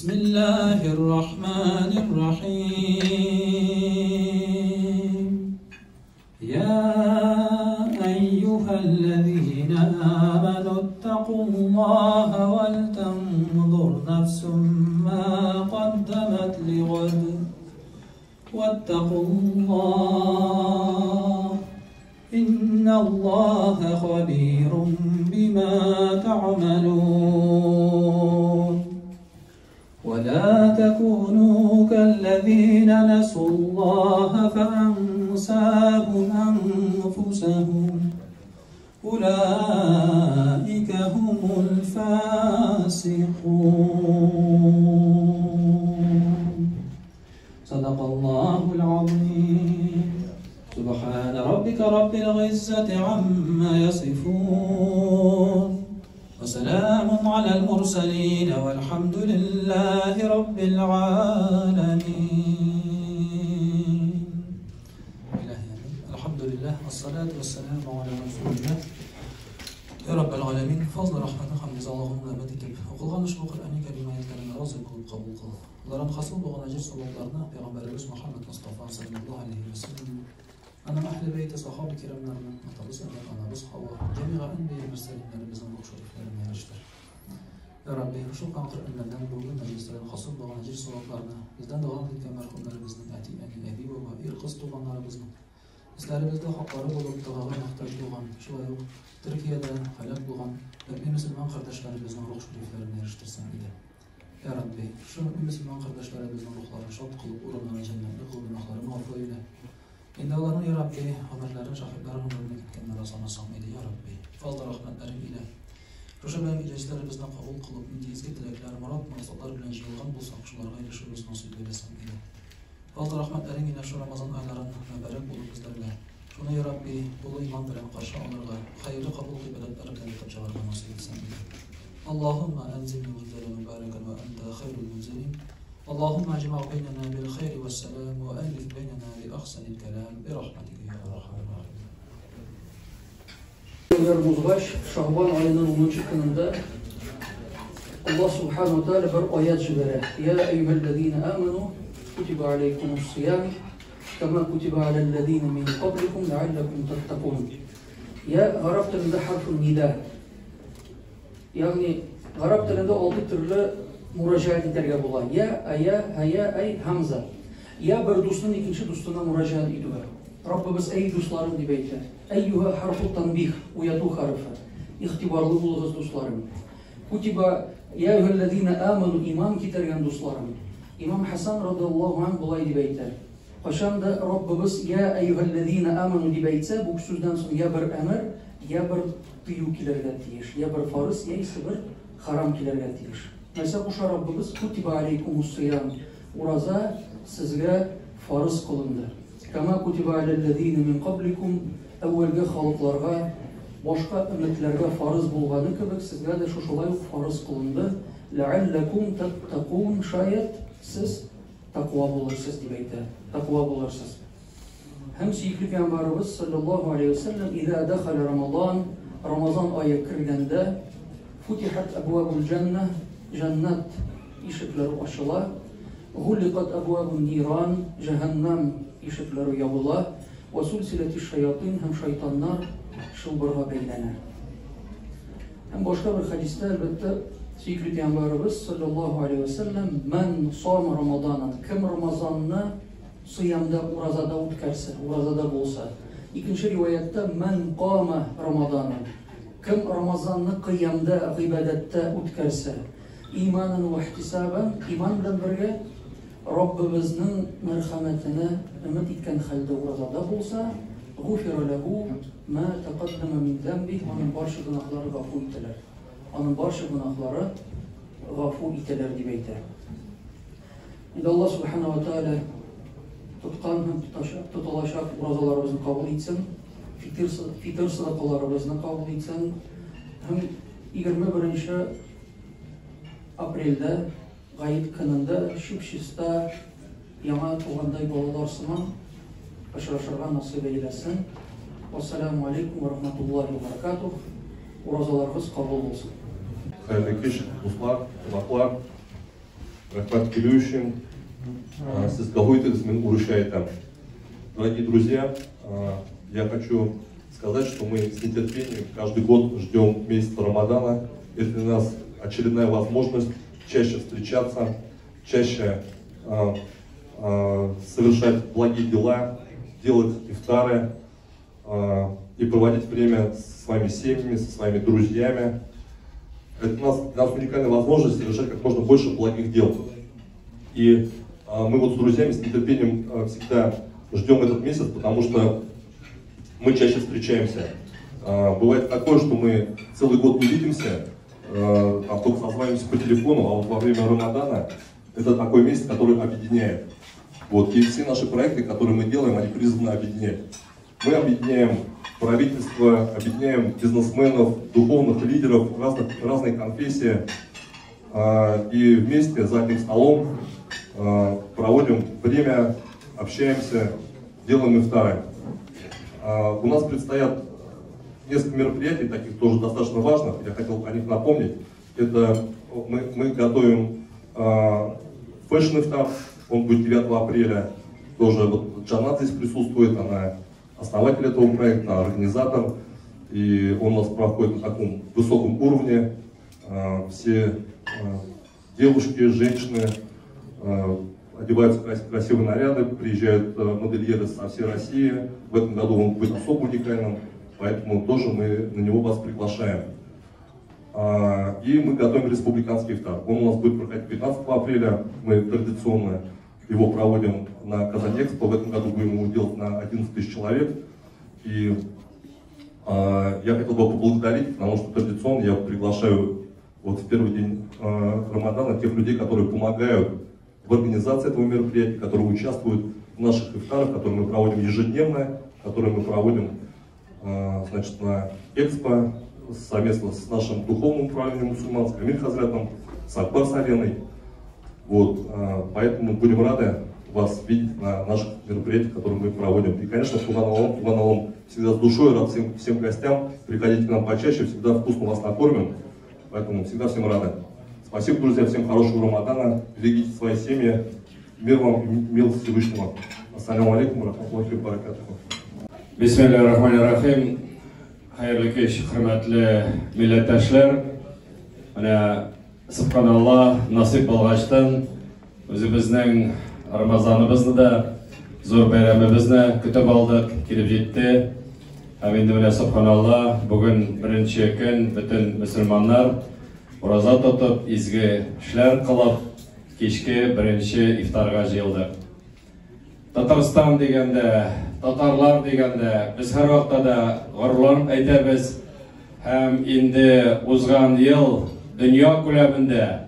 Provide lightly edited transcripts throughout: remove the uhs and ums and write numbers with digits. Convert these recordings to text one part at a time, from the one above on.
بسم الله الرحمن الرحيم يا أيها الذين آمنوا اتقوا الله ولتنظر نفس ما قدمت لغد واتقوا الله إن الله خبير بما تعملون ولا تكونوا كالذين نسوا الله فأنساهم أنفسهم أولئك هم الفاسقون صدق الله العظيم سبحان ربك رب العزة عما يصفون وسلام على المرسلين والحمد لله رب العالمين. الحمد لله والصلاة والسلام على رسول الله. يا رب العالمين فضل رحمة حمد اللهم بتكب وقلنا شبك الأني كلمة يتكلم رازق القبول لرن خصوص بغنا جرس وقدرنا بيغمبر محمد مصطفى صلى الله عليه وسلم أنا أهل بيت صحابي كرامنا من أطلس أنا بصحى جميع أنبياء المرسلين من بزن بخشوري فلما يرشتر يا ربي شو كان قرأنا الدم بقولنا جرسنا خصوص بغنا جرس وقدرنا بزن دغان كما كنا بزن أتي أن الأبي وبائر قسط بغنا بزن إسلام بزن حقارب وبتغاغر نحتاج بغن شوية تركيا ده خلق بغن لكن مثل ما خردشنا بزن بخشوري فلما يرشتر سنة يا ربي شو مثل ما خردشنا بزن بخشوري شط قلوب أورنا جنة قلوب نخلر ما فويله إن الله يا ربي أمرنا شاهدنا من كنا رسالنا صامد يا ربي فضل رحمة إله رجبا إجازة بزنا قبول قلوب من ديز قلت لك لا مرات ما صدر بلنجي وغنب صاحب غير شو بس نصيب ولا سامد فضل رحمة إله شو رمضان أهلنا ما بارك قلوب بزنا الله شو يا ربي والله إيمان بلا قرش أمرنا خير قبول بلد بركة تبجار نصيب سامد اللهم أنزل منزلا مباركا وأنت خير المنزلين اللهم اجمع بيننا بالخير والسلام وألف بيننا بأحسن الكلام برحمتك يا أرحم الراحمين. Muzgaç Şaban ayının 10. günündə Allah subhanahu wa ta'ala bir ayet jibere. Ya eyyühellezine amenu kutiba aleykumus-siyam kama kutiba alellezine min qablikum leallekum tettakun. Ya Arap dilinde harf-ı nida. Yani Arap dilinde 6 türlü müracaat ederge bulan. Ya, aya, haya, ay, hamza. Ya bir dostun ikinci dostuna müracaat ediyor. Rabbimiz ey dostlarım dibeyte. Eyyuha harfu tanbih, uyatu harfi. İhtibarlı bulunuz dostlarım. Kutiba, ya eyyühellezine amenu iman gidergen dostlarım. İmam Hasan radıyallahu anh bulay dibeyte. Kaşan da Rabbimiz ya eyyühellezine amenu dibeyte, bu sözden sonra ya bir emir, ya bir tüyü kilerge diyiş. Ya bir farız, ya ise bir haram kilerge diyiş. Mesela bu Rabbimiz kutiba aleykumus-siyam. Uraza sizge farız kılındı. Kama kutiba alellezine min qablikum. Evvelge halklarga, başka ümmetlerge farız bulganı kebek sizge de şuşulay farız kılındı. Leallekum tettakun şayet siz takva bulursiz dibeyte. Takva bulursiz. Hem siyikli Peygamberimiz sallallahu aleyhi ve sellem İzâ dekhale Ramazan ayı kirgende futihat ebvâbul cenneh cennet ışıkları açıla, gulliqat ebvâbun niran, cehennem ışıkları yavula, ve sulsileti şeyatin hem şeytanlar şılbırga beylener. Hem başka bir hadiste elbette Sikri Peygamberimiz sallallahu aleyhi ve sellem men sam Ramazan'ın kim Ramazan'ını sıyamda urazada utkerse, urazada bolsa. İkinci rivayette men qama Ramazan'ın kim Ramazan'ını kıyamda, ibadette utkerse. İmanen ve ihtisaben, iman bilen birge Rabbimizning merhametine ümit etken halde urazada bolsa, gufira lehu ma taqaddama min zambih, onun barcha günahları gafu itiler. Onun barcha günahları gafu itiler dibeyte. İndi Allah subhanahu wa ta'ala tutkan hem tutulaşak urazalarımızı kabul etsin, fitir sadakalarımızı kabul etsin, hem 21. Aprel'de gayet kınında Şipşis'te yana tuğanday balalarına aşırışırga nasip eylesin. Vesselamu aleyküm ve rahmetullahi ve berekatuhu. Urazalarımız kabul olsun. Hayırlı kış, dostlar, kulaklar. рахмат келушин, сіз какой-то урушаете. Дорогие друзья, я хочу сказать, что мы с нетерпением каждый год ждем месяца Рамадана. Это для нас очередная возможность чаще встречаться, чаще совершать благие дела, делать ифтары и проводить время с своими семьями, со своими друзьями. Это для нас уникальная возможность совершать как можно больше благих дел. И мы вот с друзьями с нетерпением всегда ждем этот месяц, потому что мы чаще встречаемся. Бывает такое, что мы целый год не видимся, только созваниваемся по телефону, а вот во время Рамадана это такой месяц, который объединяет. Вот. И все наши проекты, которые мы делаем, они призваны объединять. Мы объединяем правительство, объединяем бизнесменов, духовных лидеров, разные конфессии. И вместе за одним столом проводим время, общаемся, делаем ифтары. У нас предстоят несколько мероприятий, таких тоже достаточно важных, я хотел о них напомнить. Это мы готовим фэшн-ифтар, он будет 9 апреля. Тоже вот Джанат здесь присутствует, она основатель этого проекта, организатор. И он у нас проходит на таком высоком уровне. Все девушки, женщины одеваются в красивые наряды, приезжают модельеры со всей России. В этом году он будет особо уникальным, поэтому тоже мы на него вас приглашаем. И мы готовим республиканский ифтар. Он у нас будет проходить 15 апреля. Мы традиционно его проводим на Казань-Экспо. В этом году будем его делать на 11 тысяч человек. И я хотел бы поблагодарить, потому что традиционно я приглашаю вот в первый день Рамадана тех людей, которые помогают в организации этого мероприятия, которые участвуют в наших ифтарах, которые мы проводим ежедневно, которые мы проводим значит, на Экспо совместно с нашим духовным управлением мусульманским, Амир Хазратом, с Акбар Саленой. Вот, поэтому будем рады вас видеть на наших мероприятиях, которые мы проводим. И, конечно, Туган-Алом всегда с душой, рад всем гостям. Приходите к нам почаще, всегда вкусно вас накормим. Поэтому всегда всем рады. Спасибо, друзья, всем хорошего Рамадана. Берегите свои семьи. Мир вам и мил Всевышнего. Ассаляму алейкум, рахматуллахи ва баракатуху. Bismillahirrahmanirrahim. Hayırlı kış, hürmetli milletdaşlar. Subhanallah, nasip olğaçtan özümüzning Ramazanımızda da zor bayramımızda kütüp aldık, kelip жетті. Endi subhanallah, bugün birinci gün bütün Müslümanlar orazat tutup, izgi işler kılıp, kechki birinci iftarga jıyıldık. Tatariston degende, Tatarlar degende, biz her vaqtda da g'ururlanib aytamiz. Ham endi o'zgan yil dünya ko'lamida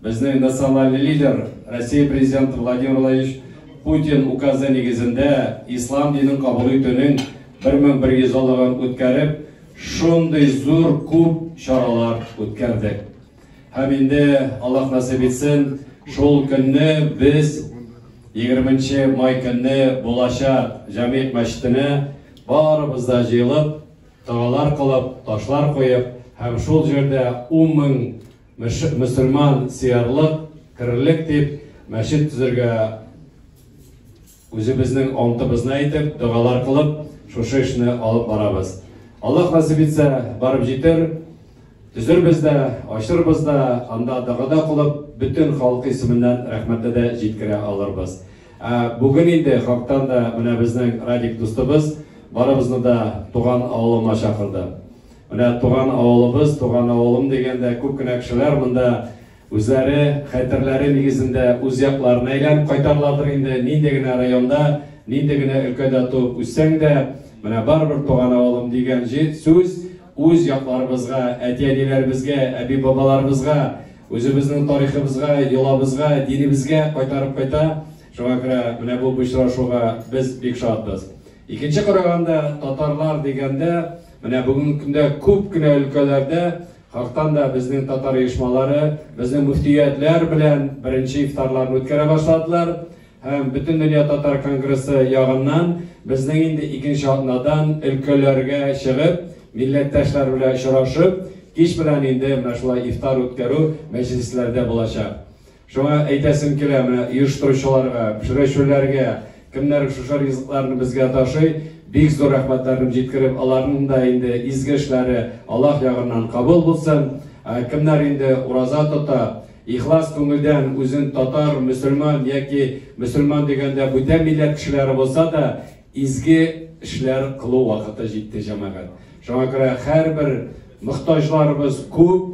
bizning nasional lider Rossiya prezidenti Vladimir Vladimirovich Putin ukazi negizida islom dinini qabul etuvning 1100 yilligini o'tkazib, shunday zo'r ko'p choralar o'tkazdik. Ham endi Alloh nasib etsin, shol kunni biz 20 may kunni bo'lajak jamiyat masjidini baribizda jiyilib, tog'alar qilib, toshlar qo'yib, ham shol yerda 10 000 musulmon siyarliq, kirlik deb masjid tuzirga o'zimizning ontimizni aytib, duolar qilib, shu ishni olib boramiz. Alloh nasib etsa, borib jetir, tuzir bizda, oshir bizda, anda da'vada qilib, butun xalq ismidan rahmatda jetkira olamiz. Bugun endi xalqdan da mana bizning radio do'stimiz barimizni da tug'an avlima chaqirdi. Mana tug'an avlimiz, tug'an avlim deganda ko'pgina kishilar bunda o'zlari xatirlari negizida o'z yoqlarini aylanib qaytarlardir. Endi nendagina rayonda, nendagina o'lkada turib o'ssang-da, mana baribir tug'an avlim degan so'z o'z yoqlarimizga, aytadilarimizga, abi bobolarimizga, o'zimizning tariximizga, yo'limizga, dinimizga qaytarib qayta. Shunga ko'ra mana bu uchrashuvga biz bek shodmiz. Ikkinchi qaraganda Tatarlar deganda mana bugungi kunda ko'pgina o'lkalarda xalqdan da bizning tatar uyushmalari, bizning muftiyatlar bilan birinchi iftorlarni o'tkaza boshladilar. Ham butun dunyo tatar kongressi yog'indan bizning endi ikkinchi o'rnadan o'lkalarga chiqib, millatdoshlar bilan uchrashib, kech bilan endi mana shu iftor o'tkaruv majlislarda bo'lajak. Шуңа әйтәсем килә, менә оештыручыларга, пешерүчеләргә, кемнәр шушы ризыкларны безгә ташый, бик зур рәхмәтләрне җиткереп, аларның да инде изге эшләре Аллаһ ягыннан кабул булсын. Кемнәр инде ураза тота, ихлас күңелдән үзен татар, мөселман яки мөселман дигәндә бүтән милләт кешеләре булса да, изге эшләр кылу вакыты җитте җәмәгать. Шуңа күрә һәрбер мохтаҗларыбыз күп.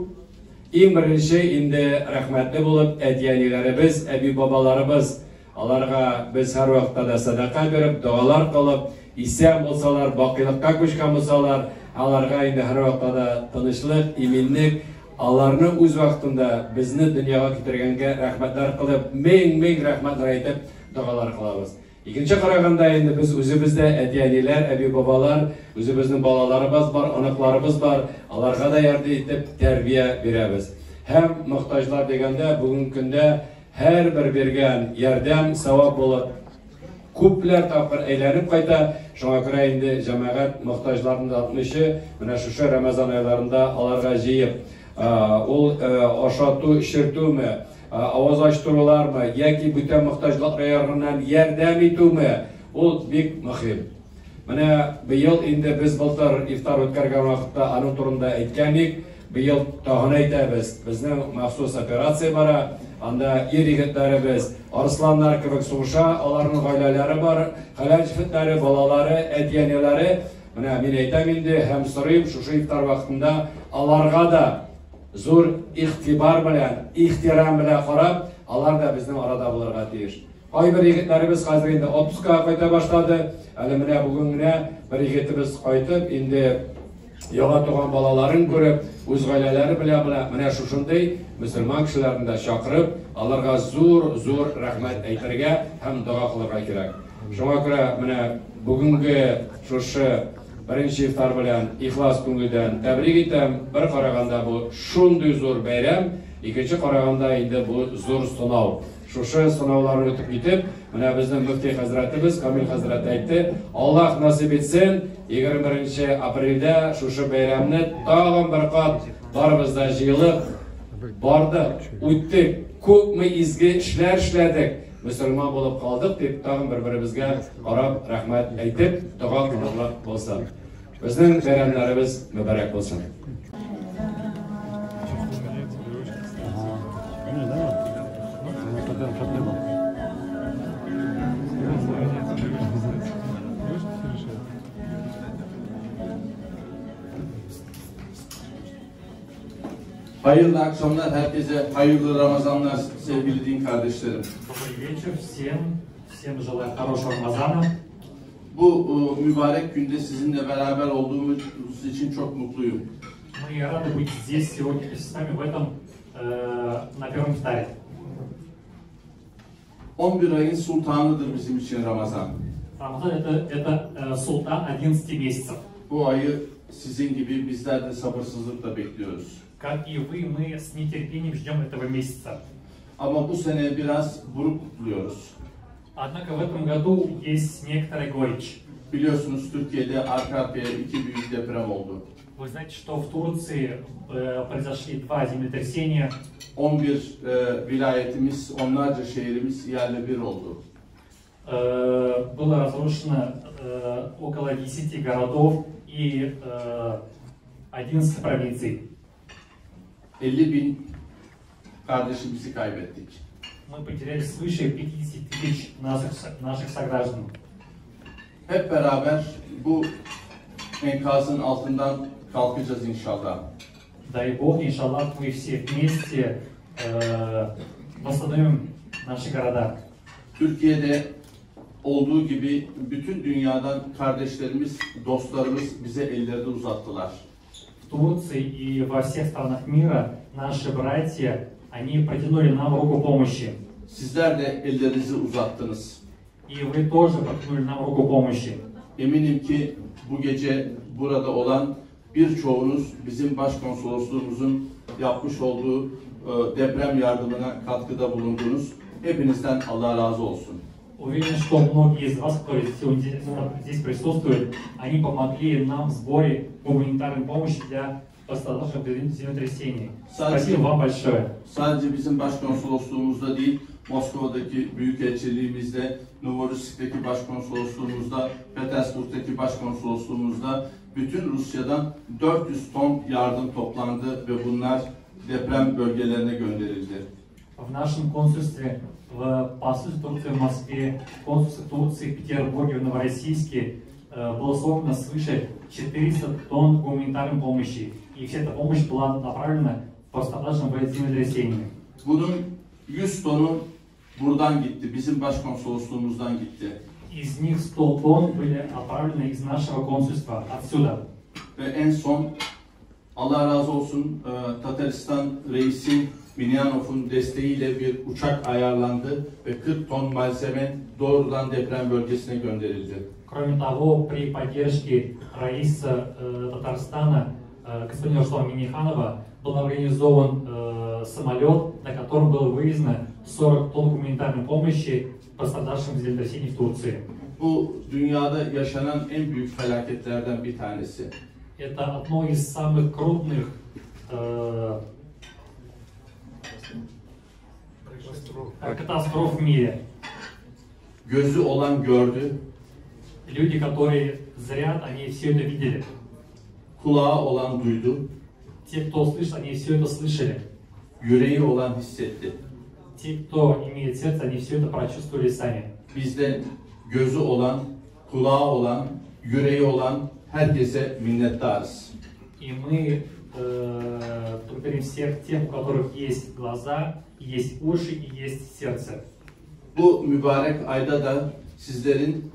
Иң беренче инде рәхмәтле булып әтиәниләребез, әби-бабаларыбыз, аларга без һәр вакытта да садака биреп, дуалар кылып, исән булсалар, бакыйлыкка күчкән булсалар, аларга инде һәр вакытта да тынычлык, иминлек, аларны үз вакытында безне дөньяга китергәнгә рәхмәтләр кылып, мең рәхмәтләр әйтеп, дуалар кылабыз. Икенче караганда инде без үзебездә әтиәниләр, әби-бабалар, үзебезнең балаларыбыз бар, аныкларыбыз бар, аларга да ярдәм итеп тәрбия бирәбез. Һәм мохтаҗлар дигәндә бүгенге көндә һәрбер биргән ярдәм савап булып, күпләр тапкыр әйләнеп кайта. Шуңа күрә инде җәмәгать мохтаҗларны да атмыйчы, менә шушы Рамазан айларында аларга җыеп, ул ашату, эшертүме, авыз ачтырулармы, яки бүтән мохтаҗлыклар ягыннан ярдәм итүме, ул бик мөһим. Менә быел инде без былтыр ифтар үткәргән вакытта аның турында әйткәнбез. Быел тагын әйтәбез, безнең махсус операция бара. Анда ир-егетләребез, арсланнар кебек сугыша, аларның гаиләләре бар, хәләл җефетләре, балалары, әтиәниләре. Менә мин әйтәм инде, һәм сорыйм шушы ифтар вакытында аларга да зур игътибар белән, ихтирам белән карап, алар да безнең арада булырга тиеш. Кайбер егетләребез хәзер инде отпускка кайта башлады. Әле менә бүген генә бер егетебез кайтып, инде яңа туган балаларын күреп, үз гаиләләре белән менә шушындый мөселман кешеләрне дә чакырып, аларга зур рәхмәт әйтергә һәм дуа кылырга кирәк. Шуңа күрә менә бүгенге шушы беренче ифтар белән ихлас күңелдән тәбрик итәм. Бер караганда бу шундый зур бәйрәм, икенче караганда инде бу зур сынау. Шушы сынауларны үтеп китеп, менә безнең мөфти хәзрәтебез Камил хәзрәт әйтте, Аллаһ насип итсен, 21 апрельдә шушы бәйрәмне тагын бер кат барыбыз да җыелып бардык, үттек, күпме изге эшләр эшләдек, мөселман булып калдык дип тагын бер-беребезгә карап рәхмәт әйтеп, дуа кылырлык булсын. Безнең бәйрәмнәребез мөбарәк булсын. Hayırlı akşamlar, herkese hayırlı Ramazanlar sevgili din kardeşlerim. Добрый вечер всем желаю хорошего Рамазана. Bu mübarek günde sizinle beraber olduğumuz için çok mutluyum. Мы рады быть здесь сегодня с вами в этом на первом ифтаре. 11 ayın sultanıdır bizim için Ramazan. Рамазан это султан 11 месяцев. Bu ayı sizin gibi bizler de sabırsızlıkla bekliyoruz. Как и вы, мы с нетерпением ждем этого месяца. Ama bu sene biraz buruk kutluyoruz. Однако в этом году есть некоторая горечь. Biliyorsunuz Türkiye'de arka arkaya 2 büyük deprem oldu. Вы знаете, что в Турции произошли 2 землетрясения. 11 vilayetimiz, onlarca şehrimiz yerle bir oldu. Было разрушено около 10 городов и 11 провинций. 50.000 kardeşimizi kaybettik. Мы потеряли свыше 50 тысяч наших сограждан. Hep beraber bu enkazın altından kalkacağız inşallah. Дай Бог, иншаллах, мы все вместе восстановим наши города. Türkiye'de olduğu gibi bütün dünyadan kardeşlerimiz, dostlarımız bize ellerini uzattılar. В Турции и во всех странах мира наши братья, они протянули нам руку помощи. Sizler de ellerinizi uzattınız. И вы тоже протянули нам руку помощи. Eminim ki bu gece burada olan birçoğunuz bizim başkonsolosluğumuzun yapmış olduğu deprem yardımına katkıda bulundunuz. Hepinizden Allah razı olsun. Уверен, что многие из вас, кто здесь присутствует, они помогли нам в сборе гуманитарной помощи для пострадавших в землетрясении. Sadece, Спасибо вам большое. sadece bizim başkonsolosluğumuzda değil, Moskova'daki büyükelçiliğimizde, Novorossiysk'teki başkonsolosluğumuzda, Petersburg'daki başkonsolosluğumuzda bütün Rusya'dan 400 ton yardım toplandı ve bunlar deprem bölgelerine gönderildi. В нашем консульстве, в посольстве Турции в Москве, в консульстве Турции в Петербурге, в Новороссийске было собрано свыше 400 тонн гуманитарной помощи. И вся эта помощь была направлена пострадавшим в землетрясении. Bunun 100 tonu buradan gitti, bizim başkonsolosluğumuzdan gitti. Из них 100 тонн были отправлены из нашего консульства, отсюда. Ve en son, Allah razı olsun, Tataristan reisi Minyanov'un desteğiyle bir uçak ayarlandı ve 40 ton malzeme doğrudan deprem bölgesine gönderildi. Кроме того, при поддержке Раиса Татарстана, господина Руслана Миниханова, был организован самолет, на котором было вывезено 40 тонн гуманитарной помощи пострадавшим в землетрясении в Турции. Bu dünyada yaşanan en büyük felaketlerden bir tanesi. Это одно из самых крупных катастроф в мире. Gözü olan gördü, Люди, которые зрят, они все это видели. kulağı olan duydu, Те, кто слышит, они все это слышали. yüreği olan hissetti. Те, кто имеет сердце, они все это прочувствовали сами. Bizde gözü olan, kulağı olan, yüreği olan herkese minnettarız. И мы благодарим всех тех, у которых есть глаза, есть уши и есть сердце. Bu mübarek ayda da sizlerin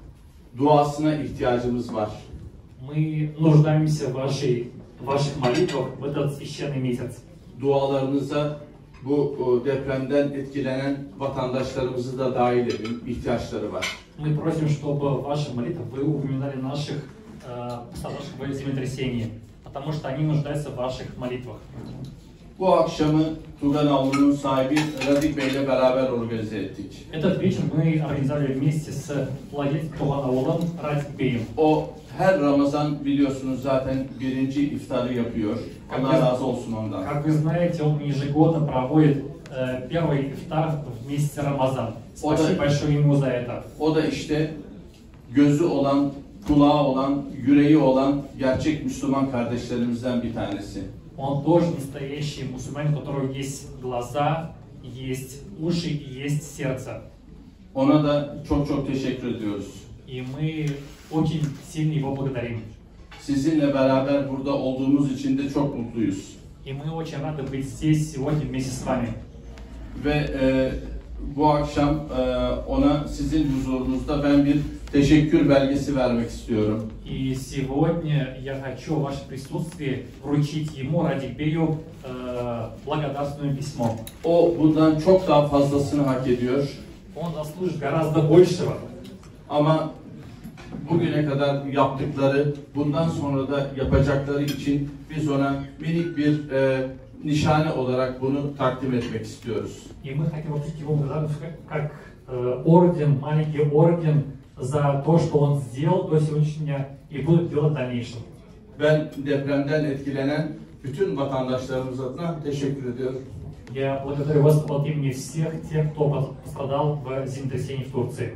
duasına ihtiyacımız var. Мы нуждаемся в ваших молитвах в этот священный месяц. Dualarınıza bu depremden etkilenen vatandaşlarımızı da dahil edin, ihtiyaçları var. Мы просим, чтобы в ваших молитвах вы упоминали наших пострадавших в землетрясении, потому что они нуждаются в ваших молитвах. Bu akşamı Tugan Avlu'nun sahibi Radik Bey ile beraber organize ettik. Этот вечер мы организовали вместе с владельцем Туган-Аулом Радик Беем. O her Ramazan biliyorsunuz zaten birinci iftarı yapıyor. Allah razı olsun ondan. Как вы знаете, он ежегодно проводит первый ифтар в месяце Рамазан. Спасибо большое ему за это. O da işte gözü olan, kulağı olan, yüreği olan gerçek Müslüman kardeşlerimizden bir tanesi. Он тоже настоящий мусульманин, у которого есть глаза, есть уши и есть сердце. Ona da çok çok teşekkür ediyoruz. И мы очень сильно его благодарим. Sizinle beraber burada olduğumuz için de çok mutluyuz. И мы очень рады быть здесь сегодня вместе с вами. Ve bu akşam ona sizin huzurunuzda ben bir teşekkür belgesi vermek istiyorum. И сегодня я хочу в вашем присутствии вручить ему, Радик Бею, благодарственное письмо. O bundan çok daha fazlasını hak ediyor. Он заслужит гораздо большего. Ama bugüne kadar yaptıkları, bundan sonra da yapacakları için biz ona minik bir nişane olarak bunu takdim etmek istiyoruz. И мы хотим вручить ему благодарность как орден, маленький орден за то, что он сделал до сегодняшнего дня и будет делать в дальнейшем. Ben depremden etkilenen bütün vatandaşlarımız adına teşekkür ediyorum. Я благодарю вас от имени всех тех, кто пострадал в землетрясении в Турции.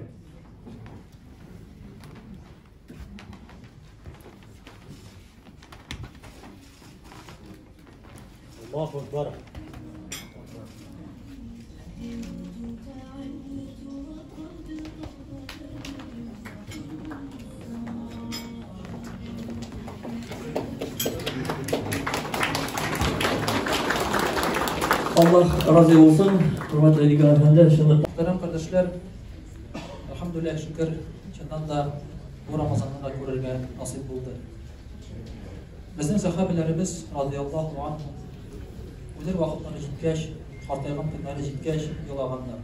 Allahu Ekber. Allah razı olsun. Hürmetli Ligan Efendi. Şimdi Muhterem kardeşler, elhamdülillah şükür, çından da bu Ramazan'da da görülge nasip buldu. Bizim sahabelerimiz radıyallahu anh, ulir vakitleri jitkeş, hartaygan günleri jitkeş yolağanlar.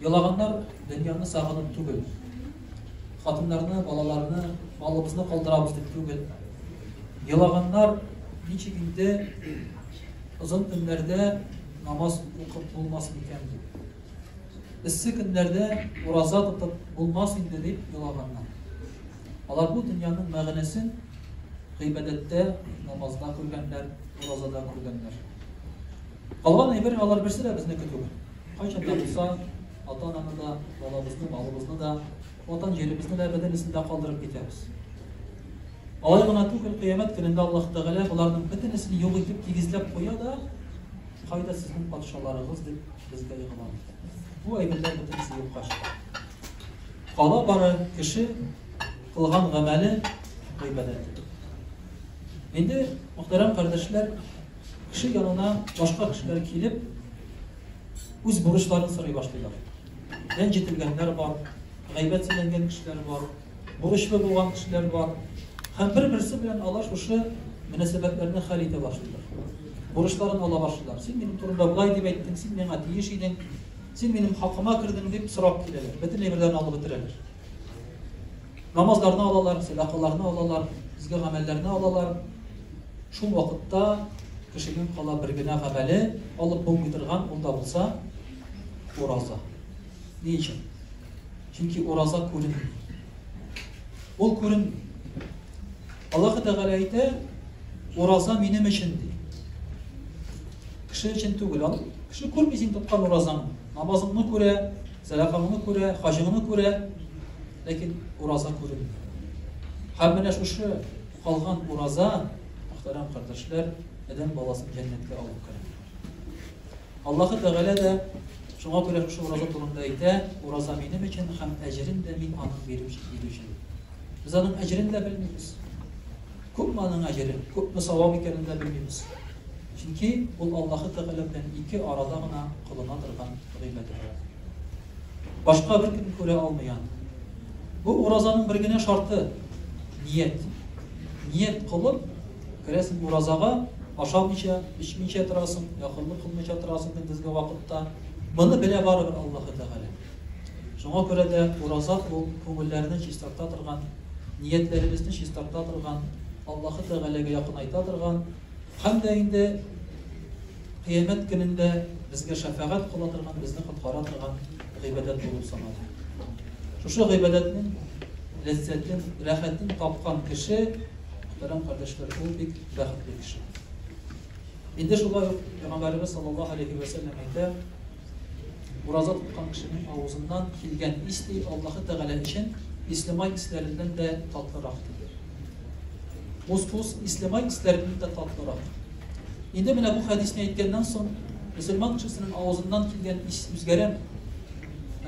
Yolağanlar dünyanın sağınıp tügül. Hatınlarını, balalarını, malımızını kaldırabız dep tügül. Yolağanlar niçe günde uzun günlerde namaz okup bulmasın iken ısı günlerde uraza tutup bulmasın deyip yolağanlar. Alar bu dünyanın mağanesin gıybedette, namazda kılganlar, orazada kılganlar. Kalgan eyber alır birisi de bizne kötü. Kaçanda olsa ata-ananı da, balabızını, malımızını da, vatan yerimizni de bedenisini de kaldırıp gideriz. Alay gına tükül kıyamet gününde Allah Teala bularning bitinisini yok edip gizlep koya da kayda sizin padişalarınız deb bizga yig'iladi. Bu eyberler bitinisi yok kaçtı. Kala barı kişi kılgan gameli gıybedet. Endi muhterem kardeşler, kişi yanına başka kişiler kelip öz buruşlarını soray başlaylar. Rencitilgenler var, gıybet silengen kişiler var, buruşlu bolan kişiler var. Hem birisi bilen Allah şu münasebetlerini hal ete başlaylar. Buruşlarını ala başlaylar. Sen benim turumda bulay deb aytding, sen menga tiyiş eding, sen benim hakkıma kirdin deb sorap kelirler. Bütün emirlerini alıp bitirerler. Namazlarını alalar, sedakalarını alalar, bizge amellerini alalar. Şu vakitte kişinin kala birgine ameli alıp bom bitirgan onda bulsa oraza. Niçin? Çünkü oraza көрінбейді. Ол көрінбейді. Allah Teala ayette oraza benim için değil. Kişi için değil al. Kişi көрмесең tutkan orazanı. Namazını köre, sadakamını köre, hacını köre. Lakin oraza көрінбейді. Hamene şu kalgan oraza muhterem kardeşler eden balasını cennetke alıp kirer. Allah Teala da şuna göre şu oraza turunda ayette oraza benim için hem ecrin de min anın verip için. Biz onun ecrini de bilmiyoruz. Küp mü anın ecri, küp mü savab ekenini de bilmiyoruz. Çünkü bu Allah-u Teala'dan iki arada gına kılınadırgan gıybeti. Başka bir kim göre almayan. Bu orazanın birgine şartı niyet. Niyet kılıp kiresin orazaga aşamamışa, içmişe turasın, yakınlık kılmışa turasın dizge vakitte. Bunu bile var bir Allah-u Teala. Şuna göre de oraza o köngüllerini çistartadırgan, niyetlerimizini çistartadırgan, Allah-u Teala'ya yakın aytadırgan, hem de indi kıyamet gününde bizge şefaat kıladırgan, bizni kutkaradırgan gıybedet bulup sanadı. Şu gıybedetin, lezzetin, rahatin tapkan kişi, muhterem kardeşler, o bir rahatlı kişi. İndi şulay Peygamberimiz sallallahu aleyhi ve sellem ayette oraza tutkan kişinin ağzından kilgen isti Allah-u Teala için İslamay islerinden de tatlıraktır. Buz İslamay islerinden de tatlıraktır. İndi bile bu hadisini etkenden son Müslüman kişisinin ağzından kilgen is üzgeren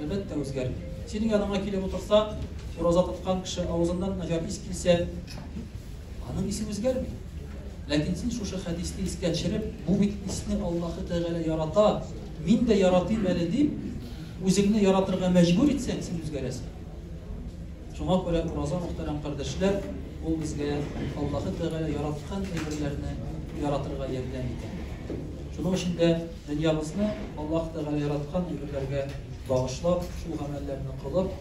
elbette üzger. Senin yanına kilip otursa oraza tutkan kişi ağzından acaba is kilse onun isi üzgermiyor. Lakin sen şu hadiste is geçirip bu bit isni Allah-u Teala yarata min de yaratayım öyle deyip özünü yaratırga mecbur etsen sen üzgeresin. Şuna göre oraza muhterem kardeşler o bizge Allah-u Teala yaratkan emirlerini yaratırga yerden eder. Şunun için de dünyamızını Allah-u Teala yaratkan emirlerge bağışlap şu amellerini kılıp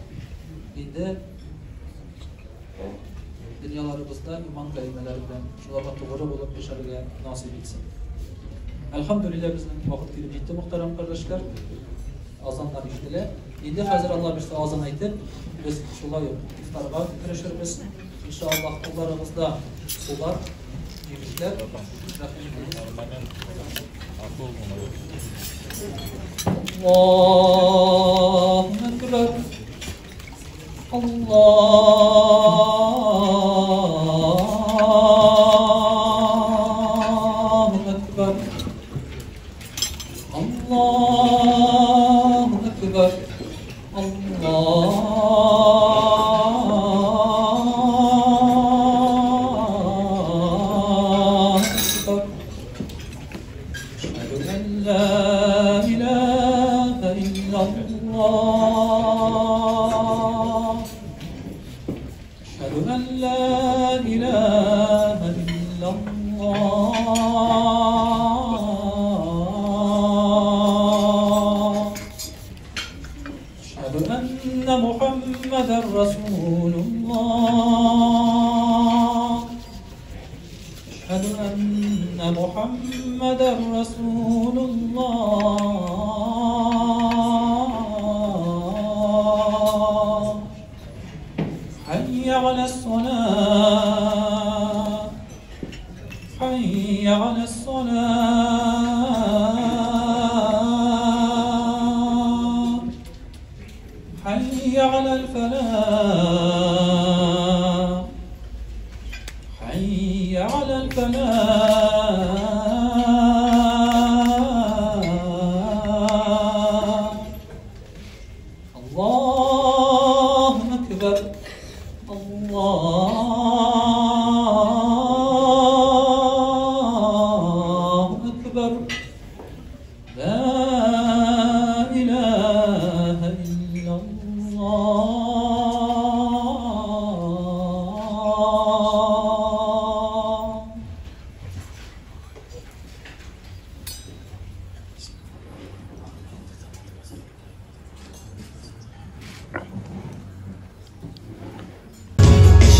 indi dünyalarımızda iman kelimelerinden şularga doğru bulup yaşarga nasip etsin. Elhamdülillah bizim vakit gelip gitti muhterem kardeşler. Azanlar iştiler. Şimdi hazır Allah birisi azan aytıp biz şulay iftarga kirişirmiz. İnşallah kullarımızda sular, yemekler, Allahu Ekber. Allahu Ekber. Allahu Ekber. Allahu Ekber. Eşhedü en la ilahe illallah. Eşhedü en la ilahe illallah. Muhammeden Resulullah. Eşhedü enne Muhammeden Resulullah. Hayye ale's-salâh. على الفلاح حي على الفلاح الله أكبر الله أكبر لا إله إلا الله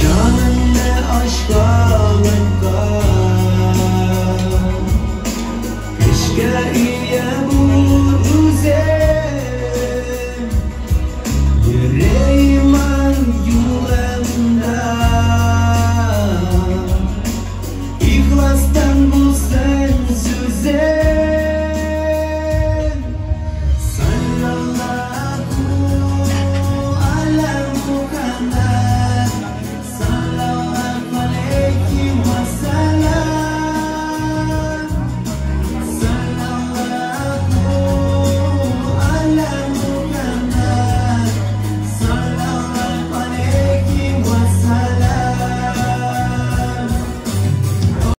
Canımda aşka Keşke iyi buluzem Yüreğimin yolunda İhlastan bulsan söze